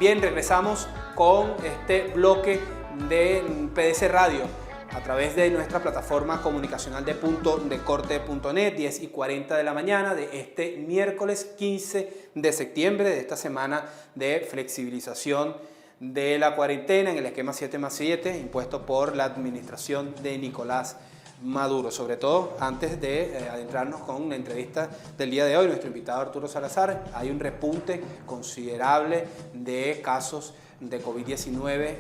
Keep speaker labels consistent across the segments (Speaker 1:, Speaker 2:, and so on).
Speaker 1: Bien, regresamos con este bloque de PDC Radio a través de nuestra plataforma comunicacional de puntodecorte.net, 10:40 de la mañana de este miércoles 15 de septiembre de esta semana de flexibilización de la cuarentena en el esquema 7+7 impuesto por la administración de Nicolás Maduro. Sobre todo, antes de adentrarnos con la entrevista del día de hoy, nuestro invitado Arturo Salazar, hay un repunte considerable de casos de COVID-19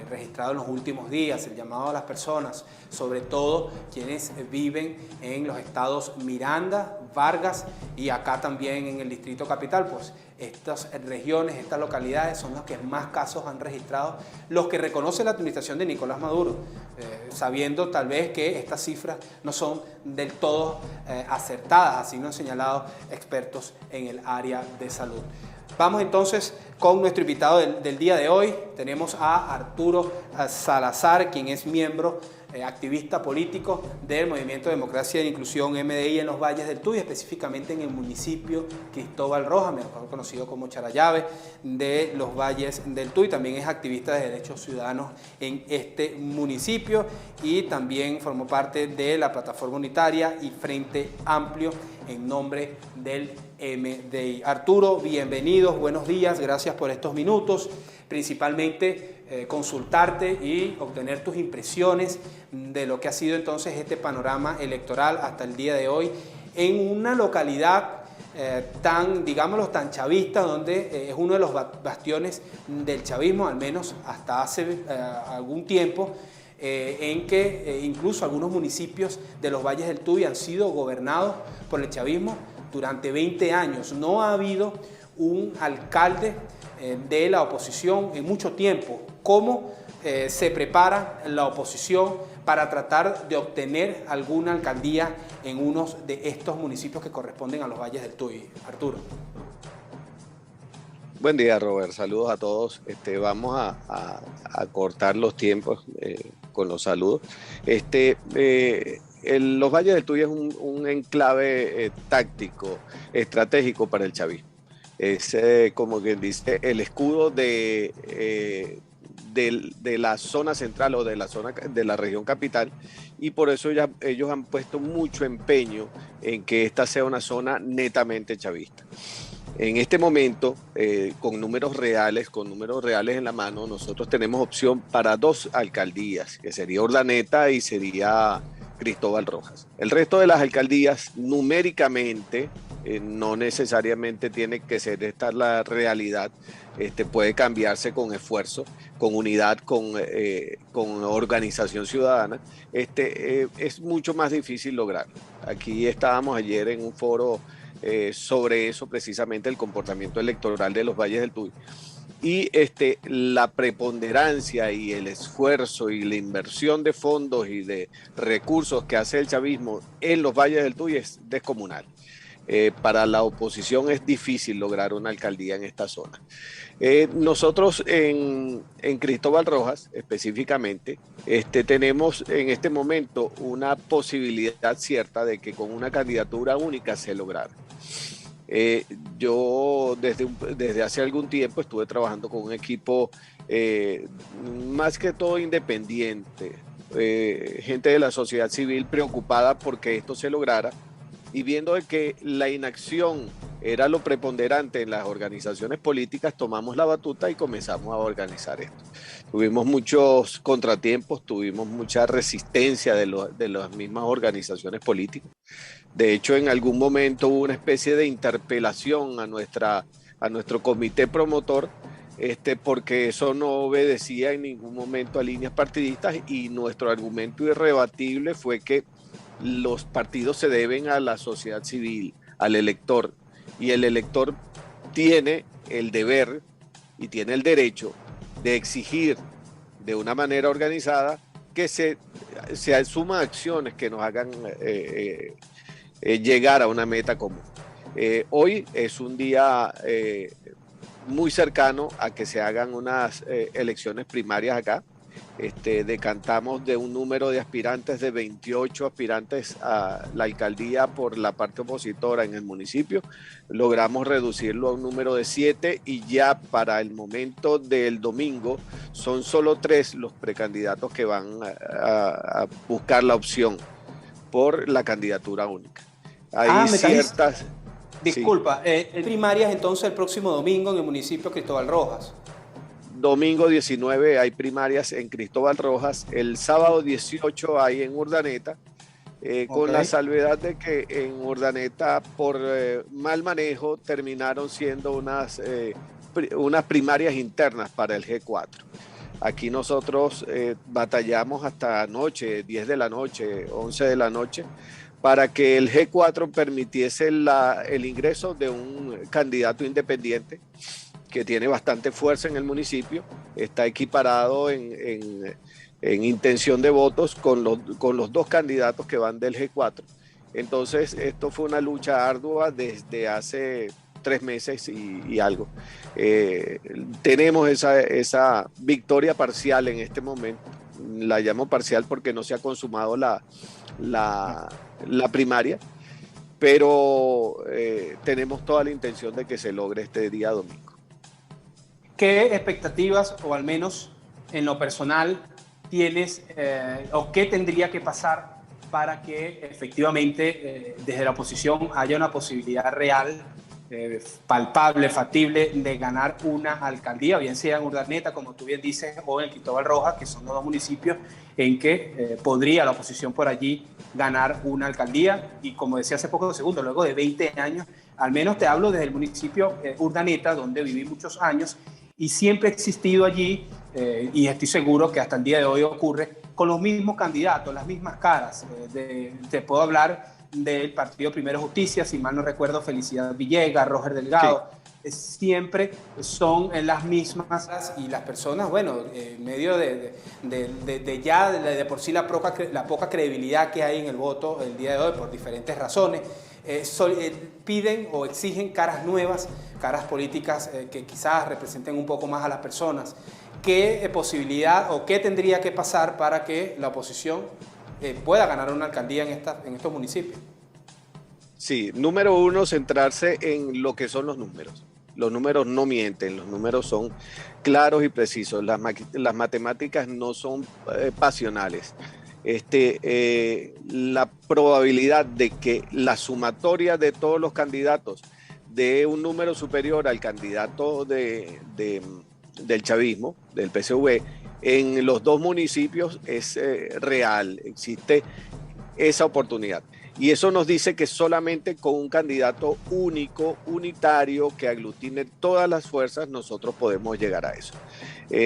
Speaker 1: registrado en los últimos días. El llamado a las personas, sobre todo quienes viven en los estados Miranda, Vargas y acá también en el Distrito Capital, pues estas regiones, estas localidades son las que más casos han registrado, los que reconoce la administración de Nicolás Maduro, sabiendo tal vez que estas cifras no son del todo acertadas, así lo han señalado expertos en el área de salud. Vamos entonces con nuestro invitado del día de hoy. Tenemos a Arturo Salazar, quien es miembro, activista político del Movimiento de Democracia e Inclusión MDI en los Valles del Tuy, específicamente en el municipio Cristóbal Rojas, mejor conocido como Charallave, de los Valles del Tuy. También es activista de derechos ciudadanos en este municipio y también formó parte de la plataforma unitaria y Frente Amplio en nombre del MDI. Arturo, bienvenidos, buenos días, gracias por estos minutos. Principalmente consultarte y obtener tus impresiones de lo que ha sido entonces este panorama electoral hasta el día de hoy en una localidad tan, digámoslo, tan chavista, donde es uno de los bastiones del chavismo, al menos hasta hace algún tiempo, en que incluso algunos municipios de los Valles del Tuy han sido gobernados por el chavismo durante 20 años. No ha habido un alcalde de la oposición en mucho tiempo. ¿Cómo se prepara la oposición para tratar de obtener alguna alcaldía en uno de estos municipios que corresponden a los Valles del Tuy? Arturo.
Speaker 2: Buen día, Robert. Saludos a todos. Vamos a cortar los tiempos con los saludos. Los Valles del Tuy es un enclave táctico, estratégico para el chavismo. Es, como quien dice, el escudo de la zona central o de la región capital, y por eso ellos han puesto mucho empeño en que esta sea una zona netamente chavista. En este momento, con números reales en la mano, nosotros tenemos opción para 2 alcaldías, que sería Urdaneta y sería Cristóbal Rojas. El resto de las alcaldías, numéricamente, no necesariamente tiene que ser esta la realidad, puede cambiarse con esfuerzo, con unidad, con organización ciudadana. Es mucho más difícil lograrlo. Aquí estábamos ayer en un foro sobre eso, precisamente el comportamiento electoral de los Valles del Tuy. Y la preponderancia y el esfuerzo y la inversión de fondos y de recursos que hace el chavismo en los Valles del Tuy es descomunal. Para la oposición es difícil lograr una alcaldía en esta zona. Nosotros en Cristóbal Rojas específicamente tenemos en este momento una posibilidad cierta de que con una candidatura única se lograra. Yo desde hace algún tiempo estuve trabajando con un equipo más que todo independiente, gente de la sociedad civil preocupada porque esto se lograra, y viendo que la inacción era lo preponderante en las organizaciones políticas, tomamos la batuta y comenzamos a organizar esto. Tuvimos muchos contratiempos, tuvimos mucha resistencia de las mismas organizaciones políticas. De hecho, en algún momento hubo una especie de interpelación a nuestro comité promotor, porque eso no obedecía en ningún momento a líneas partidistas, y nuestro argumento irrebatible fue que los partidos se deben a la sociedad civil, al elector, y el elector tiene el deber y tiene el derecho de exigir de una manera organizada que se asuman acciones que nos hagan llegar a una meta común. Hoy es un día muy cercano a que se hagan unas elecciones primarias acá. decantamos de un número de aspirantes de 28 aspirantes a la alcaldía por la parte opositora en el municipio. Logramos reducirlo a un número de 7 y ya para el momento del domingo son solo 3 los precandidatos que van a buscar la opción por la candidatura única. Hay
Speaker 1: Me estás
Speaker 2: ciertas...
Speaker 1: disculpa, primarias entonces el próximo domingo en el municipio de Cristóbal Rojas.
Speaker 2: Domingo 19 hay primarias en Cristóbal Rojas, el sábado 18 hay en Urdaneta, con la salvedad de que en Urdaneta por mal manejo terminaron siendo unas primarias internas para el G4. Aquí nosotros batallamos hasta anoche, 10 de la noche, 11 de la noche, para que el G4 permitiese el ingreso de un candidato independiente que tiene bastante fuerza en el municipio, está equiparado en intención de votos con los 2 candidatos que van del G4. Entonces, esto fue una lucha ardua desde hace 3 meses y algo. Tenemos esa victoria parcial en este momento. La llamo parcial porque no se ha consumado la primaria, pero tenemos toda la intención de que se logre este día domingo.
Speaker 1: ¿Qué expectativas, o al menos en lo personal, tienes o qué tendría que pasar para que efectivamente desde la oposición haya una posibilidad real, palpable, factible de ganar una alcaldía, bien sea en Urdaneta, como tú bien dices, o en Cristóbal Rojas, que son los 2 municipios en que podría la oposición por allí ganar una alcaldía? Y como decía hace pocos segundos, luego de 20 años, al menos te hablo desde el municipio Urdaneta, donde viví muchos años, y siempre ha existido allí, y estoy seguro que hasta el día de hoy ocurre, con los mismos candidatos, las mismas caras. Te puedo hablar del Partido Primero Justicia, si mal no recuerdo, Felicidad Villegas, Roger Delgado. Sí. Siempre son las mismas, y las personas, bueno, en medio de por sí la poca credibilidad que hay en el voto el día de hoy por diferentes razones, piden o exigen caras nuevas, caras políticas que quizás representen un poco más a las personas. ¿Qué posibilidad o qué tendría que pasar para que la oposición pueda ganar una alcaldía en estos municipios?
Speaker 2: Sí, número 1, centrarse en lo que son los números. Los números no mienten, los números son claros y precisos. Las matemáticas no son pasionales. La probabilidad de que la sumatoria de todos los candidatos dé un número superior al candidato del chavismo, del PSV, en los 2 municipios es real, existe esa oportunidad. Y eso nos dice que solamente con un candidato único, unitario, que aglutine todas las fuerzas, nosotros podemos llegar a eso.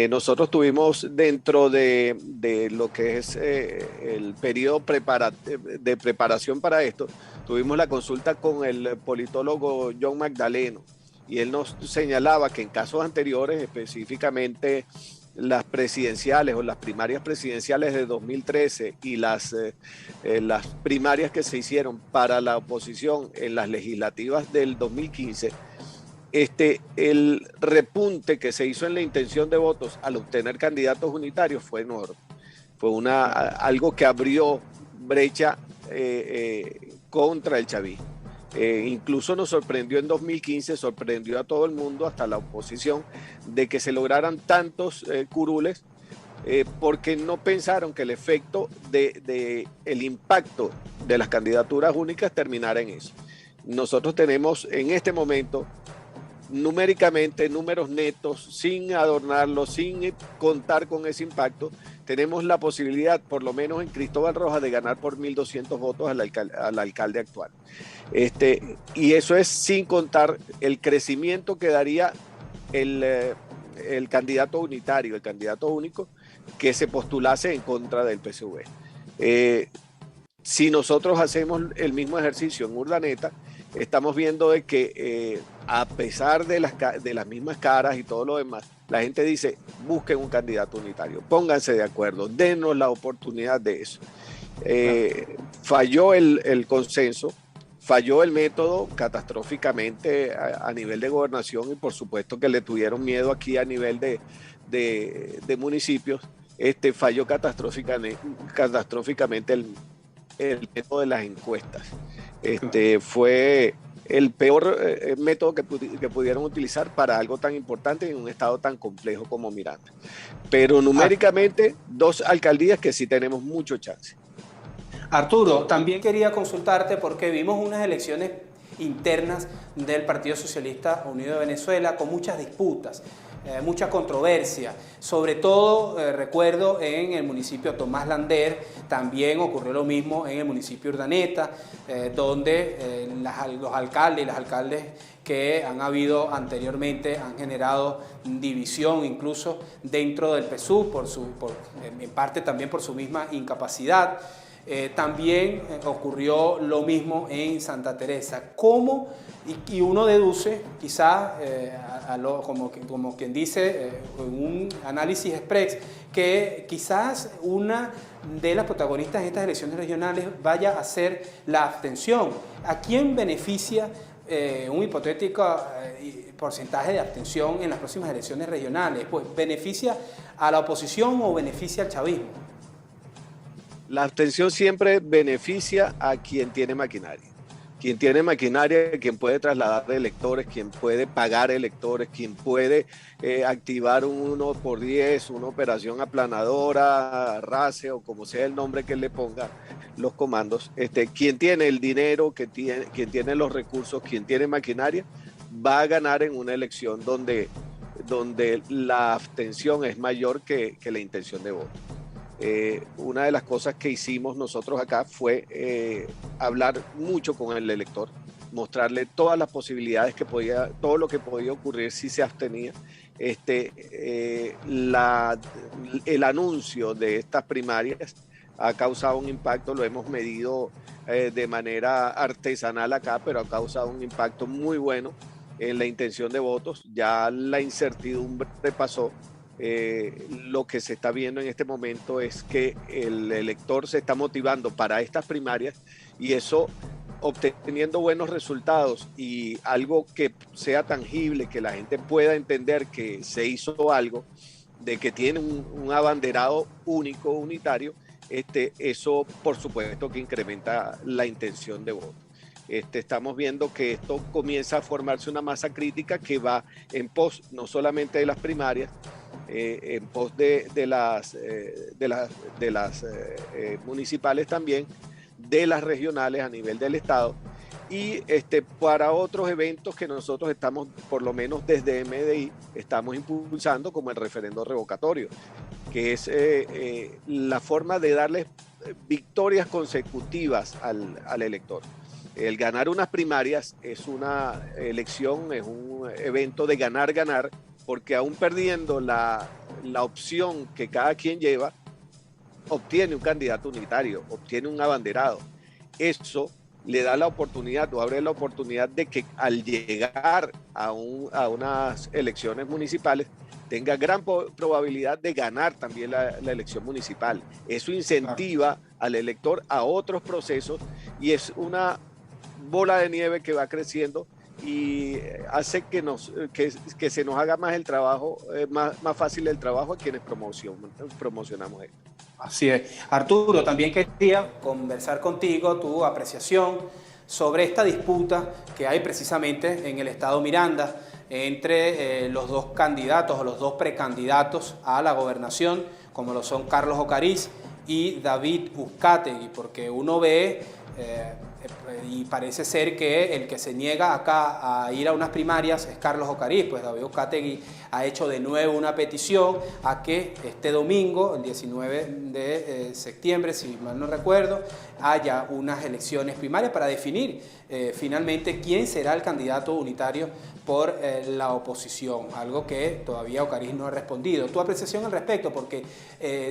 Speaker 2: Nosotros tuvimos dentro de lo que es el periodo de preparación para esto, tuvimos la consulta con el politólogo John Magdaleno, y él nos señalaba que en casos anteriores, específicamente las presidenciales o las primarias presidenciales de 2013 y las primarias que se hicieron para la oposición en las legislativas del 2015, el repunte que se hizo en la intención de votos al obtener candidatos unitarios fue enorme. Fue algo que abrió brecha contra el chavismo. Incluso nos sorprendió en 2015, sorprendió a todo el mundo, hasta la oposición, de que se lograran tantos curules, porque no pensaron que el efecto el impacto de las candidaturas únicas terminara en eso. Nosotros tenemos en este momento numéricamente números netos, sin adornarlos, sin contar con ese impacto. Tenemos la posibilidad, por lo menos en Cristóbal Rojas, de ganar por 1.200 votos al alcalde actual. Y eso es sin contar el crecimiento que daría el candidato unitario, el candidato único, que se postulase en contra del PSV. Si nosotros hacemos el mismo ejercicio en Urdaneta, estamos viendo de que a pesar de las mismas caras y todo lo demás, la gente dice, busquen un candidato unitario, pónganse de acuerdo, denos la oportunidad de eso. Falló el consenso, falló el método catastróficamente a nivel de gobernación, y por supuesto que le tuvieron miedo aquí a nivel de municipios, falló catastróficamente el método de las encuestas. Fue el peor método que pudieron utilizar para algo tan importante en un estado tan complejo como Miranda. Pero numéricamente, 2 alcaldías que sí tenemos mucho chance.
Speaker 1: Arturo, también quería consultarte porque vimos unas elecciones internas del Partido Socialista Unido de Venezuela con muchas disputas, mucha controversia. Sobre todo, recuerdo, en el municipio Tomás Lander, también ocurrió lo mismo en el municipio Urdaneta, donde los alcaldes y las alcaldes que han habido anteriormente han generado división incluso dentro del PSUV, en parte también por su misma incapacidad. También ocurrió lo mismo en Santa Teresa. ¿Cómo? Y uno deduce, quizás, como quien dice, un análisis express, que quizás una de las protagonistas de estas elecciones regionales vaya a ser la abstención. ¿A quién beneficia un hipotético porcentaje de abstención en las próximas elecciones regionales? Pues, ¿beneficia a la oposición o beneficia al chavismo?
Speaker 2: La abstención siempre beneficia a quien tiene maquinaria. Quien tiene maquinaria, quien puede trasladar electores, quien puede pagar electores, quien puede activar un 1x10, una operación aplanadora, RACE o como sea el nombre que le ponga los comandos. Quien tiene el dinero, quien tiene los recursos, quien tiene maquinaria, va a ganar en una elección donde la abstención es mayor que la intención de voto. Una de las cosas que hicimos nosotros acá fue hablar mucho con el elector, mostrarle todas las posibilidades todo lo que podía ocurrir si se abstenía. El anuncio de estas primarias ha causado un impacto, lo hemos medido de manera artesanal acá, pero ha causado un impacto muy bueno en la intención de votos. Ya la incertidumbre pasó. Lo que se está viendo en este momento es que el elector se está motivando para estas primarias y eso, obteniendo buenos resultados y algo que sea tangible, que la gente pueda entender que se hizo algo, de que tiene un abanderado único, unitario, eso por supuesto que incrementa la intención de voto. Estamos viendo que esto comienza a formarse una masa crítica que va en pos no solamente de las primarias, en pos de las municipales también, de las regionales a nivel del estado y para otros eventos que nosotros estamos, por lo menos desde MDI, estamos impulsando, como el referendo revocatorio, que es la forma de darles victorias consecutivas al elector. El ganar unas primarias es una elección, es un evento de ganar, porque aún perdiendo la opción que cada quien lleva, obtiene un candidato unitario, obtiene un abanderado. Eso le da la oportunidad o abre la oportunidad de que al llegar a unas elecciones municipales tenga gran probabilidad de ganar también la elección municipal. Eso incentiva al elector a otros procesos y es una bola de nieve que va creciendo y hace que se nos haga más el trabajo, más fácil el trabajo a quienes promocionamos esto.
Speaker 1: Así es. Arturo, también quería conversar contigo tu apreciación sobre esta disputa que hay precisamente en el estado Miranda entre los dos candidatos o los dos precandidatos a la gobernación, como lo son Carlos Ocariz y David Uzcategui, porque uno ve y parece ser que el que se niega acá a ir a unas primarias es Carlos Ocariz, pues David Uzcategui ha hecho de nuevo una petición a que este domingo, el 19 de septiembre, si mal no recuerdo, haya unas elecciones primarias para definir finalmente quién será el candidato unitario por la oposición, algo que todavía Ocariz no ha respondido. Tu apreciación al respecto, porque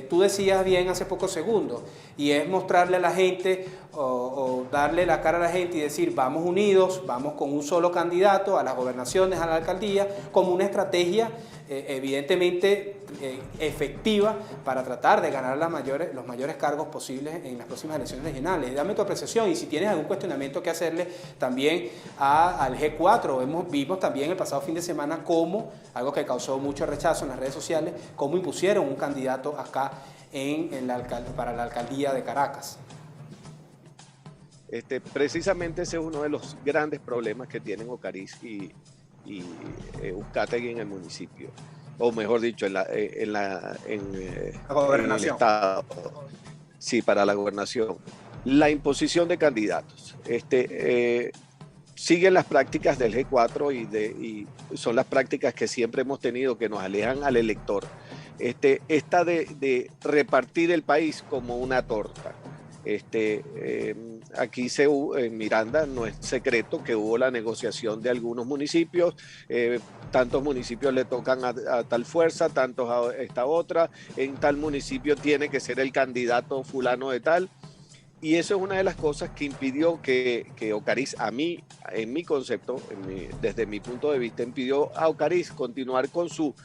Speaker 1: tú decías bien hace pocos segundos, y es mostrarle a la gente o darle darle la cara a la gente y decir vamos unidos, vamos con un solo candidato a las gobernaciones, a la alcaldía, como una estrategia evidentemente efectiva para tratar de ganar los mayores cargos posibles en las próximas elecciones regionales. Dame tu apreciación y si tienes algún cuestionamiento que hacerle también al G4. Vimos también el pasado fin de semana cómo, algo que causó mucho rechazo en las redes sociales, cómo impusieron un candidato acá para la alcaldía de Caracas.
Speaker 2: Precisamente ese es uno de los grandes problemas que tienen Ocariz y Uzcategui en el municipio, o mejor dicho, en el estado, sí, para la gobernación. La imposición de candidatos. Siguen las prácticas del G4 y son las prácticas que siempre hemos tenido, que nos alejan al elector. Esta de repartir el país como una torta. Aquí en Miranda no es secreto que hubo la negociación de algunos municipios, tantos municipios le tocan a tal fuerza, tantos a esta otra, en tal municipio tiene que ser el candidato fulano de tal, y eso es una de las cosas que impidió que Ocariz, en mi concepto, desde mi punto de vista, impidió a Ocariz continuar con su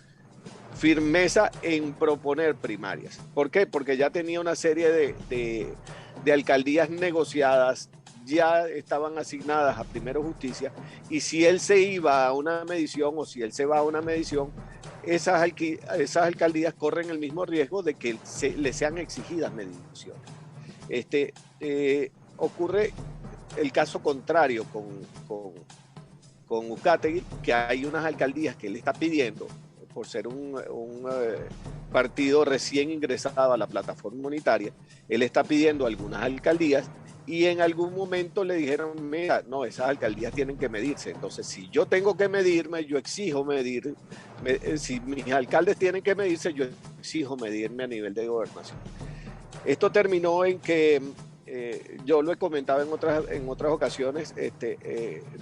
Speaker 2: firmeza en proponer primarias. ¿Por qué? Porque ya tenía una serie de alcaldías negociadas, ya estaban asignadas a Primero Justicia, y si él se iba a una medición o si él se va a una medición, esas alcaldías corren el mismo riesgo de que le sean exigidas mediciones. Ocurre el caso contrario con Uzcategui, que hay unas alcaldías que él está pidiendo, por ser un partido recién ingresado a la plataforma unitaria, él está pidiendo algunas alcaldías y en algún momento le dijeron, mira, no, esas alcaldías tienen que medirse. Entonces, si yo tengo que medirme, yo exijo medir, si mis alcaldes tienen que medirse, yo exijo medirme a nivel de gobernación. Esto terminó en que, yo lo he comentado en otras ocasiones,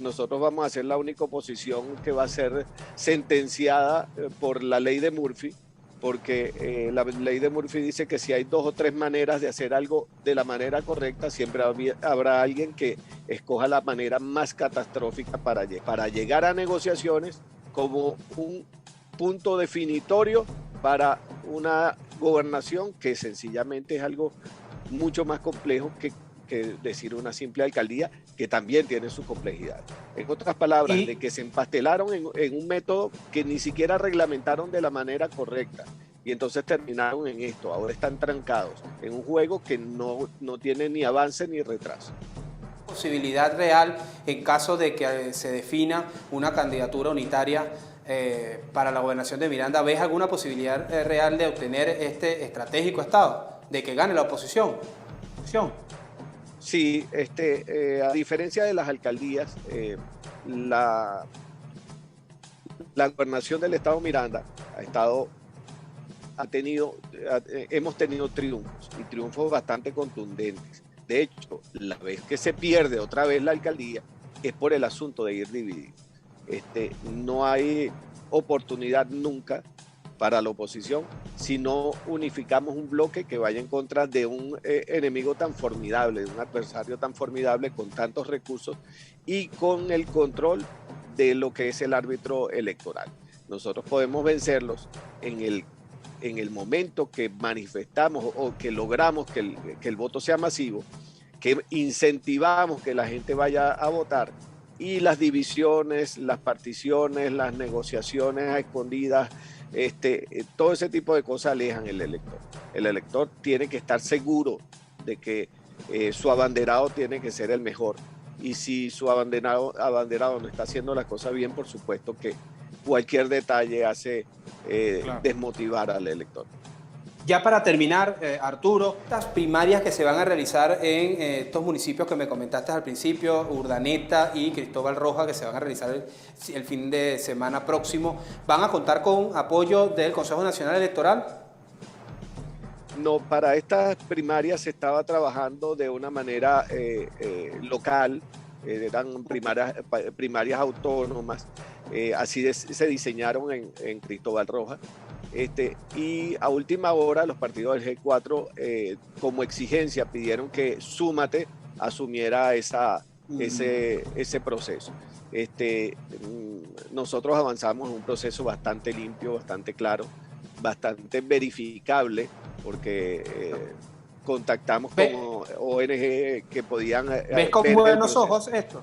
Speaker 2: nosotros vamos a ser la única oposición que va a ser sentenciada por la ley de Murphy, porque la ley de Murphy dice que si hay 2 o 3 maneras de hacer algo de la manera correcta, siempre habrá alguien que escoja la manera más catastrófica para llegar a negociaciones como un punto definitorio para una gobernación que sencillamente es algo mucho más complejo que decir una simple alcaldía, que también tiene su complejidad. En otras palabras, de que se empastelaron en un método que ni siquiera reglamentaron de la manera correcta, y entonces terminaron en esto. Ahora están trancados en un juego que no tiene ni avance ni retraso.
Speaker 1: Posibilidad real en caso de que se defina una candidatura unitaria para la gobernación de Miranda. ¿Ves alguna posibilidad real de obtener este estratégico estado, de que gane la oposición?
Speaker 2: Sí, a diferencia de las alcaldías, la gobernación del estado Miranda hemos tenido triunfos, y triunfos bastante contundentes. De hecho, la vez que se pierde otra vez la alcaldía es por el asunto de ir dividido. No hay oportunidad nunca para la oposición si no unificamos un bloque que vaya en contra de un enemigo tan formidable, de un adversario tan formidable, con tantos recursos y con el control de lo que es el árbitro electoral. Nosotros podemos vencerlos en el momento que manifestamos o que logramos que el voto sea masivo, que incentivamos que la gente vaya a votar, y las divisiones, las particiones, las negociaciones a escondidas, todo ese tipo de cosas alejan el elector. El elector tiene que estar seguro de que su abanderado tiene que ser el mejor, y si su abanderado no está haciendo las cosas bien, por supuesto que cualquier detalle hace desmotivar al elector.
Speaker 1: Ya para terminar, Arturo, estas primarias que se van a realizar en estos municipios que me comentaste al principio, Urdaneta y Cristóbal Roja, que se van a realizar el fin de semana próximo, ¿van a contar con apoyo del Consejo Nacional Electoral?
Speaker 2: No, para estas primarias se estaba trabajando de una manera local, eran primarias autónomas, así se diseñaron en Cristóbal Roja. Y a última hora los partidos del G4 como exigencia pidieron que Súmate asumiera ese proceso. Nosotros avanzamos en un proceso bastante limpio, bastante claro, bastante verificable, porque contactamos con ONG que podían
Speaker 1: ¿Ves con
Speaker 2: ver
Speaker 1: buenos ojos esto?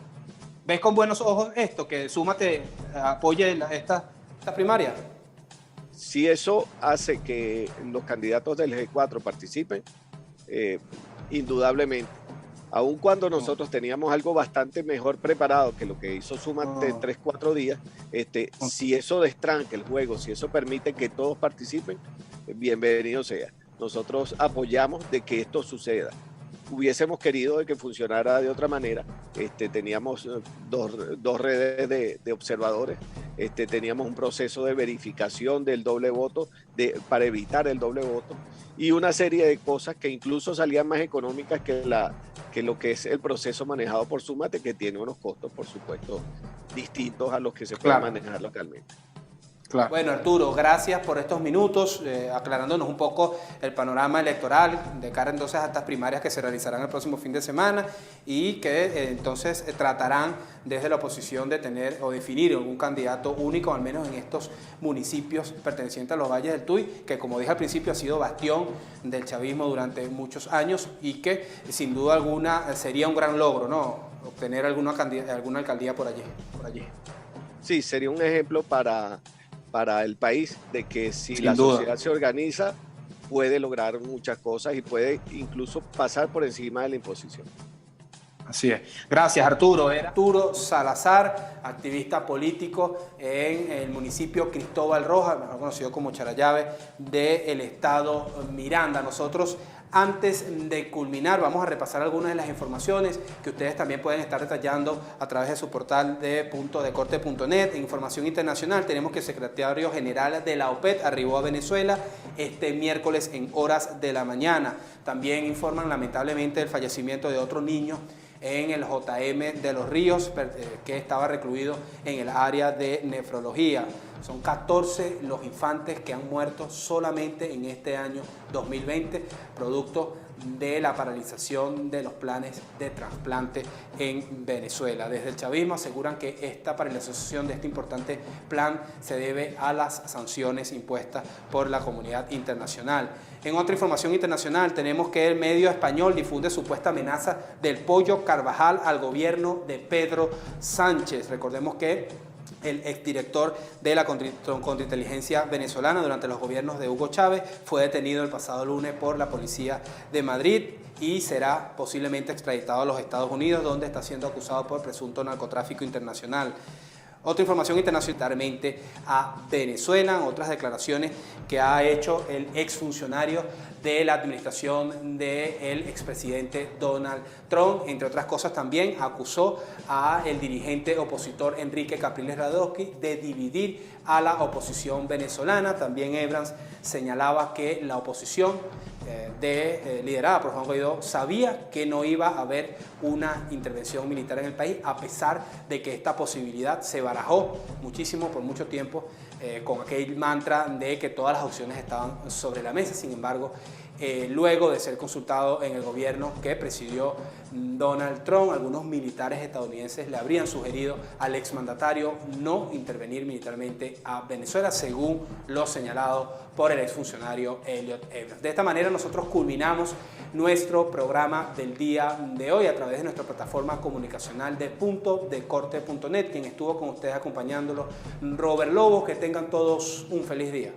Speaker 1: ¿Ves con buenos ojos esto, que Súmate apoye esta primaria?
Speaker 2: Si eso hace que los candidatos del G4 participen, indudablemente, aun cuando nosotros teníamos algo bastante mejor preparado que lo que hizo Súmate en 3-4 días, si eso destranca el juego, si eso permite que todos participen, bienvenido sea. Nosotros apoyamos de que esto suceda. Hubiésemos querido de que funcionara de otra manera. Teníamos dos redes de observadores, teníamos un proceso de verificación del doble voto para evitar el doble voto, y una serie de cosas que incluso salían más económicas que lo que es el proceso manejado por Súmate, que tiene unos costos, por supuesto, distintos a los que se pueden manejar localmente.
Speaker 1: Claro. Bueno, Arturo, gracias por estos minutos, aclarándonos un poco el panorama electoral de cara entonces a estas primarias que se realizarán el próximo fin de semana y que entonces tratarán desde la oposición de tener o definir un candidato único, al menos en estos municipios pertenecientes a los Valles del Tuy, que como dije al principio ha sido bastión del chavismo durante muchos años y que sin duda alguna sería un gran logro, ¿no? Obtener alguna alcaldía por allí.
Speaker 2: Sí, sería un ejemplo para el país de que si la sociedad se organiza puede lograr muchas cosas y puede incluso pasar por encima de la imposición.
Speaker 1: Así es. Gracias, Arturo. Era Arturo Salazar, activista político en el municipio Cristóbal Rojas, mejor conocido como Charallave, del estado Miranda. Nosotros, antes de culminar, vamos a repasar algunas de las informaciones que ustedes también pueden estar detallando a través de su portal de puntodecorte.net. En información internacional, tenemos que el secretario general de la OPEP arribó a Venezuela este miércoles en horas de la mañana. También informan lamentablemente el fallecimiento de otro niño en el JM de Los Ríos, que estaba recluido en el área de nefrología. Son 14 los infantes que han muerto solamente en este año 2020, producto de la paralización de los planes de trasplante en Venezuela. Desde el chavismo aseguran que esta paralización de este importante plan se debe a las sanciones impuestas por la comunidad internacional. En otra información internacional tenemos que el medio español difunde supuesta amenaza del Pollo Carvajal al gobierno de Pedro Sánchez. Recordemos que el exdirector de la contrainteligencia venezolana durante los gobiernos de Hugo Chávez fue detenido el pasado lunes por la policía de Madrid y será posiblemente extraditado a los Estados Unidos, donde está siendo acusado por presunto narcotráfico internacional. Otra información internacionalmente a Venezuela, otras declaraciones que ha hecho el exfuncionario de la administración del expresidente Donald Trump. Entre otras cosas, también acusó al dirigente opositor Enrique Capriles Radowski de dividir a la oposición venezolana. También Ebrans señalaba que la oposición liderada por Juan Guaidó sabía que no iba a haber una intervención militar en el país, a pesar de que esta posibilidad se barajó muchísimo por mucho tiempo con aquel mantra de que todas las opciones estaban sobre la mesa. Sin embargo, luego de ser consultado en el gobierno que presidió Donald Trump, algunos militares estadounidenses le habrían sugerido al exmandatario no intervenir militarmente a Venezuela, según lo señalado por el exfuncionario Elliot Abrams. De esta manera nosotros culminamos nuestro programa del día de hoy a través de nuestra plataforma comunicacional de puntodecorte.net. Quien estuvo con ustedes acompañándolo, Robert Lobo. Que tengan todos un feliz día.